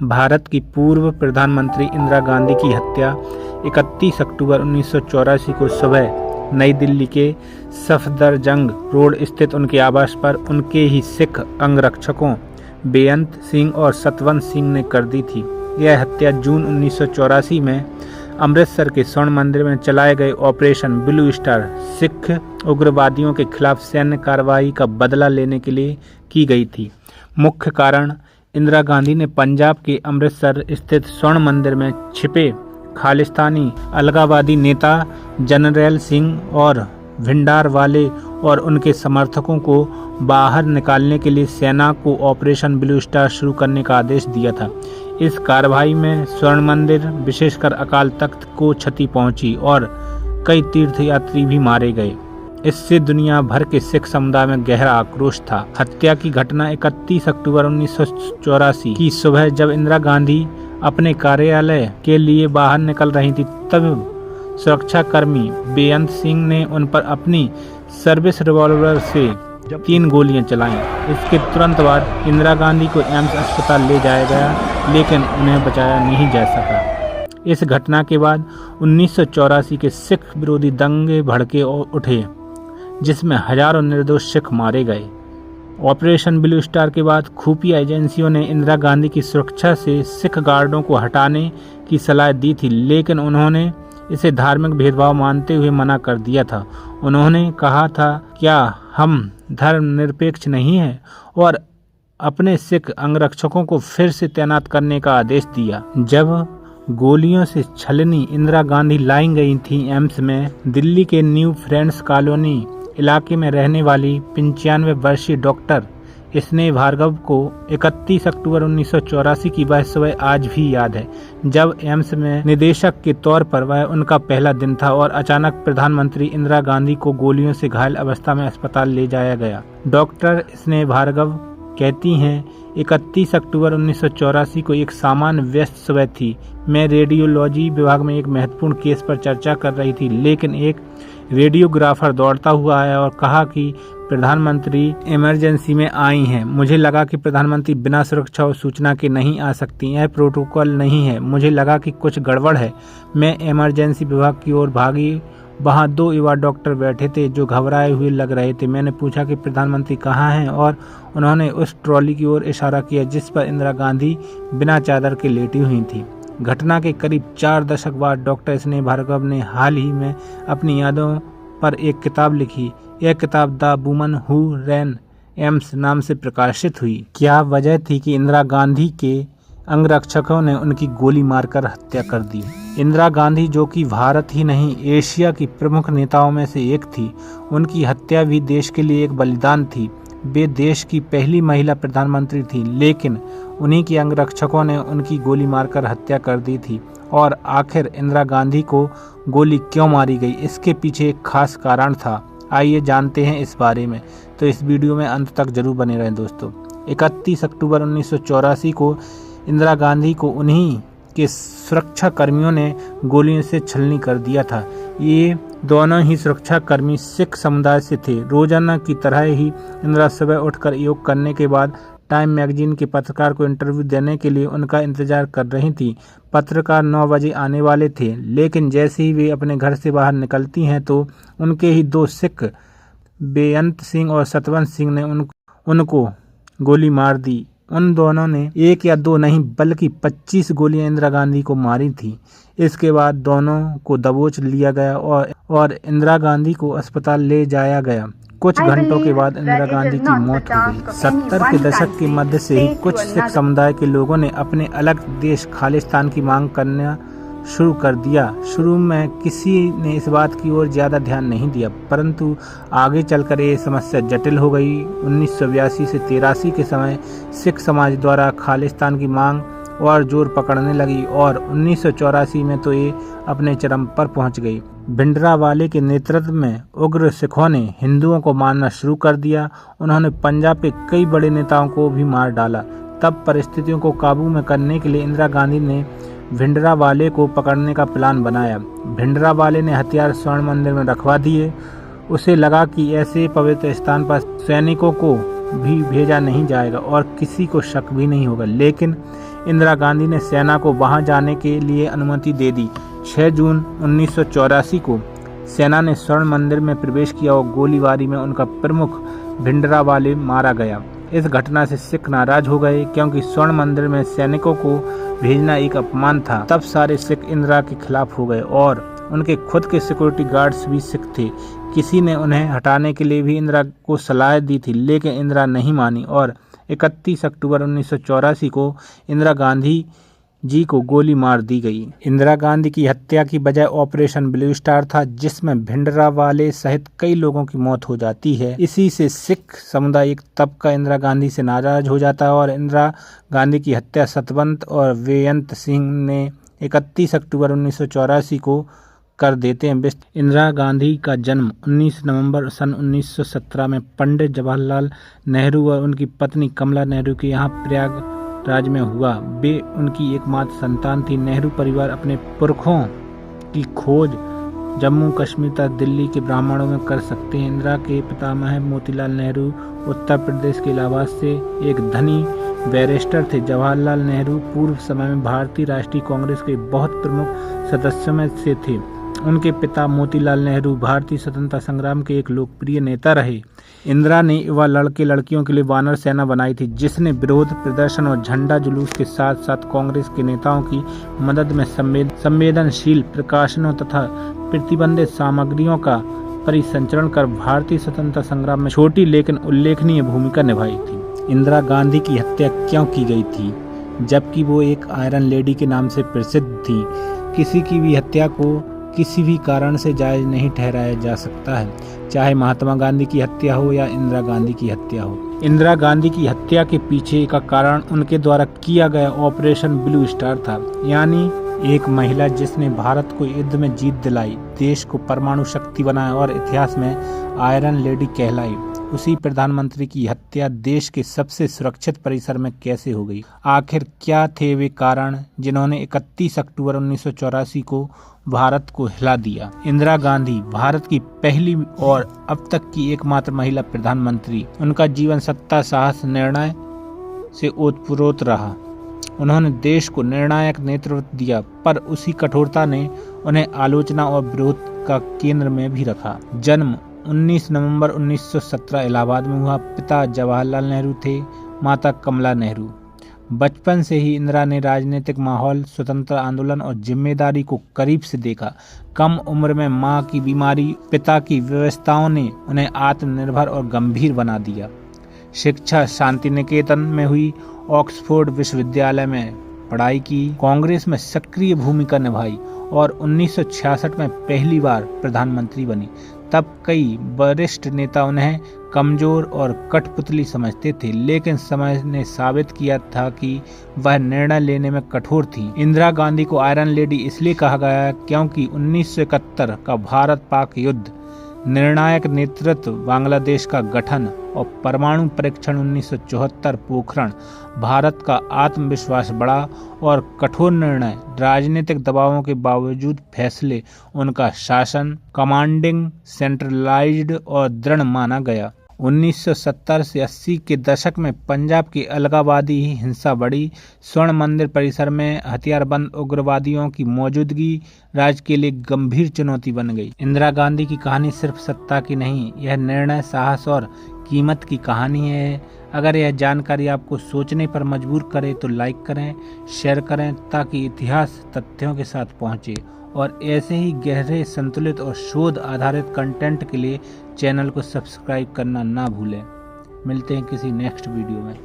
भारत की पूर्व प्रधानमंत्री इंदिरा गांधी की हत्या 31 अक्टूबर 1984 को सुबह नई दिल्ली के सफदरजंग रोड स्थित उनके आवास पर उनके ही सिख अंगरक्षकों बेअंत सिंह और सतवंत सिंह ने कर दी थी। यह हत्या जून 1984 में अमृतसर के स्वर्ण मंदिर में चलाए गए ऑपरेशन ब्लू स्टार सिख उग्रवादियों के खिलाफ सैन्य कार्रवाई का बदला लेने के लिए की गई थी। मुख्य कारण इंदिरा गांधी ने पंजाब के अमृतसर स्थित स्वर्ण मंदिर में छिपे खालिस्तानी अलगाववादी नेता जनरैल सिंह और भिंडरावाले और उनके समर्थकों को बाहर निकालने के लिए सेना को ऑपरेशन ब्लू स्टार शुरू करने का आदेश दिया था। इस कार्रवाई में स्वर्ण मंदिर विशेषकर अकाल तख्त को क्षति पहुंची और कई तीर्थयात्री भी मारे गए। इससे दुनिया भर के सिख समुदाय में गहरा आक्रोश था। हत्या की घटना 31 अक्टूबर 1984 की सुबह जब इंदिरा गांधी अपने कार्यालय के लिए बाहर निकल रही थी, तब सुरक्षाकर्मी बेअंत सिंह ने उन पर अपनी सर्विस रिवॉल्वर से 3 गोलियां चलाईं। इसके तुरंत बाद इंदिरा गांधी को एम्स अस्पताल ले जाया गया, लेकिन उन्हें बचाया नहीं जा सका। इस घटना के बाद 1984 के सिख विरोधी दंगे भड़के उठे, जिसमें हजारों निर्दोष सिख मारे गए। ऑपरेशन ब्लू स्टार के बाद खुफिया एजेंसियों ने इंदिरा गांधी की सुरक्षा से सिख गार्डों को हटाने की सलाह दी थी, लेकिन उन्होंने इसे धार्मिक भेदभाव मानते हुए मना कर दिया था। उन्होंने कहा था, क्या हम धर्मनिरपेक्ष नहीं हैं, और अपने सिख अंगरक्षकों को फिर से तैनात करने का आदेश दिया। जब गोलियों से छलनी इंदिरा गांधी लाई गई थी एम्स में, दिल्ली के न्यू फ्रेंड्स कॉलोनी इलाके में रहने वाली 95 वर्षीय डॉक्टर स्नेह भार्गव को 31 अक्टूबर 1984 की वह सुबह आज भी याद है, जब एम्स में निदेशक के तौर पर वह उनका पहला दिन था और अचानक प्रधानमंत्री इंदिरा गांधी को गोलियों से घायल अवस्था में अस्पताल ले जाया गया। डॉक्टर स्नेह भार्गव कहती हैं, 31 अक्टूबर 1984 को एक सामान्य व्यस्त सुबह थी। मैं रेडियोलॉजी विभाग में एक महत्वपूर्ण केस पर चर्चा कर रही थी, लेकिन एक रेडियोग्राफर दौड़ता हुआ आया और कहा कि प्रधानमंत्री इमरजेंसी में आई हैं। मुझे लगा कि प्रधानमंत्री बिना सुरक्षा और सूचना के नहीं आ सकती, यह प्रोटोकॉल नहीं है। मुझे लगा कि कुछ गड़बड़ है। मैं इमरजेंसी विभाग की ओर भागी। वहाँ 2 युवा डॉक्टर बैठे थे जो घबराए हुए लग रहे थे। मैंने पूछा कि प्रधानमंत्री कहाँ हैं, और उन्होंने उस ट्रॉली की ओर इशारा किया जिस पर इंदिरा गांधी बिना चादर के लेटी हुई थी। घटना के करीब 4 दशक बाद डॉक्टर स्नेह भार्गव ने हाल ही में अपनी यादों पर एक किताब लिखी। यह किताब the woman who ran AIIMS नाम से प्रकाशित हुई। क्या वजह थी कि इंदिरा गांधी के अंगरक्षकों ने उनकी गोली मारकर हत्या कर दी। इंदिरा गांधी, जो कि भारत ही नहीं एशिया की प्रमुख नेताओं में से एक थी, उनकी हत्या भी देश के लिए एक बलिदान थी। वे देश की पहली महिला प्रधानमंत्री थी, लेकिन उन्हीं के अंगरक्षकों ने उनकी गोली मारकर हत्या कर दी थी। और आखिर इंदिरा गांधी को गोली क्यों मारी गई, इसके पीछे एक खास कारण था। आइए जानते हैं इस बारे में, तो इस वीडियो में अंत तक जरूर बने रहें दोस्तों। 31 अक्टूबर 1984 को इंदिरा गांधी को उन्हीं के सुरक्षा कर्मियों ने गोलियों से छलनी कर दिया था। ये दोनों ही सुरक्षा कर्मी सिख समुदाय से थे। रोजाना की तरह ही इंदिरा सुबह उठकर योग करने के बाद टाइम मैगजीन के पत्रकार को इंटरव्यू देने के लिए उनका इंतजार कर रही थी। पत्रकार 9 बजे आने वाले थे, लेकिन जैसे ही वे अपने घर से बाहर निकलती हैं तो उनके ही 2 सिख बेअंत सिंह और सतवंत सिंह ने उनको गोली मार दी। उन दोनों ने 1 या 2 नहीं बल्कि 25 गोलियां इंदिरा गांधी को मारी थी। इसके बाद दोनों को दबोच लिया गया और इंदिरा गांधी को अस्पताल ले जाया गया। कुछ घंटों के बाद इंदिरा गांधी की मौत हो गई। 70 के दशक के मध्य से ही कुछ सिख समुदाय के लोगों ने अपने अलग देश खालिस्तान की मांग करना शुरू कर दिया। शुरू में किसी ने इस बात की ओर ज्यादा ध्यान नहीं दिया, परंतु आगे चलकर ये समस्या जटिल हो गई। 1982 से 83 के समय सिख समाज द्वारा खालिस्तान की मांग और जोर पकड़ने लगी और 1984 में तो ये अपने चरम पर पहुंच गई। भिंडरावाले के नेतृत्व में उग्र सिखों ने हिंदुओं को मारना शुरू कर दिया। उन्होंने पंजाब के कई बड़े नेताओं को भी मार डाला। तब परिस्थितियों को काबू में करने के लिए इंदिरा गांधी ने भिंडरावाले को पकड़ने का प्लान बनाया। भिंडरावाले ने हथियार स्वर्ण मंदिर में रखवा दिए। उसे लगा कि ऐसे पवित्र स्थान पर सैनिकों को भी भेजा नहीं जाएगा और किसी को शक भी नहीं होगा। लेकिन इंदिरा गांधी ने सेना को वहां जाने के लिए अनुमति दे दी। 6 जून 1984 को सेना ने स्वर्ण मंदिर में प्रवेश किया और गोलीबारी में उनका प्रमुख भिंडरावाले मारा गया। इस घटना से सिख नाराज हो गए क्योंकि स्वर्ण मंदिर में सैनिकों को भेजना एक अपमान था। तब सारे सिख इंदिरा के खिलाफ हो गए और उनके खुद के सिक्योरिटी गार्ड्स भी सिख थे। किसी ने उन्हें हटाने के लिए भी इंदिरा को सलाह दी थी, लेकिन इंदिरा नहीं मानी और 31 अक्टूबर 1984 को इंदिरा गांधी जी को गोली मार दी गई। इंदिरा गांधी की हत्या की वजह ऑपरेशन ब्लू स्टार था, जिसमें भिंडरावाले सहित कई लोगों की मौत हो जाती है। इसी से सिख समुदाय एक तबका इंदिरा गांधी से नाराज हो जाता है और इंदिरा गांधी की हत्या सतवंत और बेअंत सिंह ने 31 अक्टूबर 1984 को कर देते हैं। इंदिरा गांधी का जन्म 19 नवंबर सन 1917 में पंडित जवाहरलाल नेहरू और उनकी पत्नी कमला नेहरू के यहाँ प्रयागराज में हुआ। वे उनकी एकमात्र संतान थी। नेहरू परिवार अपने पुरखों की खोज जम्मू कश्मीर तक दिल्ली के ब्राह्मणों में कर सकते हैं। इंदिरा के पितामह मोतीलाल नेहरू उत्तर प्रदेश के इलाहाबाद से एक धनी बैरिस्टर थे। जवाहरलाल नेहरू पूर्व समय में भारतीय राष्ट्रीय कांग्रेस के बहुत प्रमुख सदस्यों में से थे। उनके पिता मोतीलाल नेहरू भारतीय स्वतंत्रता संग्राम के एक लोकप्रिय नेता रहे। इंदिरा ने युवा लड़के लड़कियों के लिए वानर सेना बनाई थी, जिसने विरोध प्रदर्शन और झंडा जुलूस के साथ साथ कांग्रेस के नेताओं की मदद में संवेदनशील प्रकाशनों तथा प्रतिबंधित सामग्रियों का परिसंचरण कर भारतीय स्वतंत्रता संग्राम में छोटी लेकिन उल्लेखनीय भूमिका निभाई थी। इंदिरा गांधी की हत्या क्यों की गई थी, जबकि वो एक आयरन लेडी के नाम से प्रसिद्ध थी? किसी की भी हत्या को किसी भी कारण से जायज नहीं ठहराया जा सकता है, चाहे महात्मा गांधी की हत्या हो या इंदिरा गांधी की हत्या हो। इंदिरा गांधी की हत्या के पीछे का कारण उनके द्वारा किया गया ऑपरेशन ब्लू स्टार था, यानी एक महिला जिसने भारत को युद्ध में जीत दिलाई, देश को परमाणु शक्ति बनाया और इतिहास में आयरन लेडी कहलाई। उसी प्रधानमंत्री की हत्या देश के सबसे सुरक्षित परिसर में कैसे हो गई? आखिर क्या थे वे कारण जिन्होंने 31 अक्टूबर 1984 को भारत को हिला दिया? इंदिरा गांधी भारत की पहली और अब तक की एकमात्र महिला प्रधानमंत्री। उनका जीवन सत्ता, साहस, निर्णय से ओतप्रोत रहा। उन्होंने देश को निर्णायक नेतृत्व दिया, पर उसी कठोरता ने उन्हें आलोचना और विरोध का केंद्र में भी रखा। जन्म 19 नवंबर 1917 इलाहाबाद में हुआ। पिता जवाहरलाल नेहरू थे, माता कमला नेहरू। बचपन से ही इंदिरा ने राजनीतिक माहौल, स्वतंत्रता आंदोलन और जिम्मेदारी को करीब से देखा। कम उम्र में मां की बीमारी, पिता की व्यवस्थाओं ने उन्हें आत्मनिर्भर और गंभीर बना दिया। शिक्षा शांति निकेतन में हुई, ऑक्सफोर्ड विश्वविद्यालय में पढ़ाई की, कांग्रेस में सक्रिय भूमिका निभाई और 1966 में पहली बार प्रधानमंत्री बनी। तब कई वरिष्ठ नेता उन्हें कमजोर और कठपुतली समझते थे, लेकिन समय ने साबित किया था कि वह निर्णय लेने में कठोर थी। इंदिरा गांधी को आयरन लेडी इसलिए कहा गया क्योंकि 1971 का भारत पाक युद्ध, निर्णायक नेतृत्व, बांग्लादेश का गठन और परमाणु परीक्षण 1974 पोखरण, भारत का आत्मविश्वास बढ़ा और कठोर निर्णय, राजनीतिक दबावों के बावजूद फैसले, उनका शासन कमांडिंग, सेंट्रलाइज्ड और दृढ़ माना गया। 1970 से 80 के दशक में पंजाब की अलगाववादी हिंसा बढ़ी। स्वर्ण मंदिर परिसर में हथियारबंद उग्रवादियों की मौजूदगी राज्य के लिए गंभीर चुनौती बन गई। इंदिरा गांधी की कहानी सिर्फ सत्ता की नहीं, यह निर्णय, साहस और कीमत की कहानी है। अगर यह जानकारी आपको सोचने पर मजबूर करे तो लाइक करें, शेयर करें, ताकि इतिहास तथ्यों के साथ पहुंचे। और ऐसे ही गहरे, संतुलित और शोध आधारित कंटेंट के लिए चैनल को सब्सक्राइब करना ना भूलें। मिलते हैं किसी नेक्स्ट वीडियो में।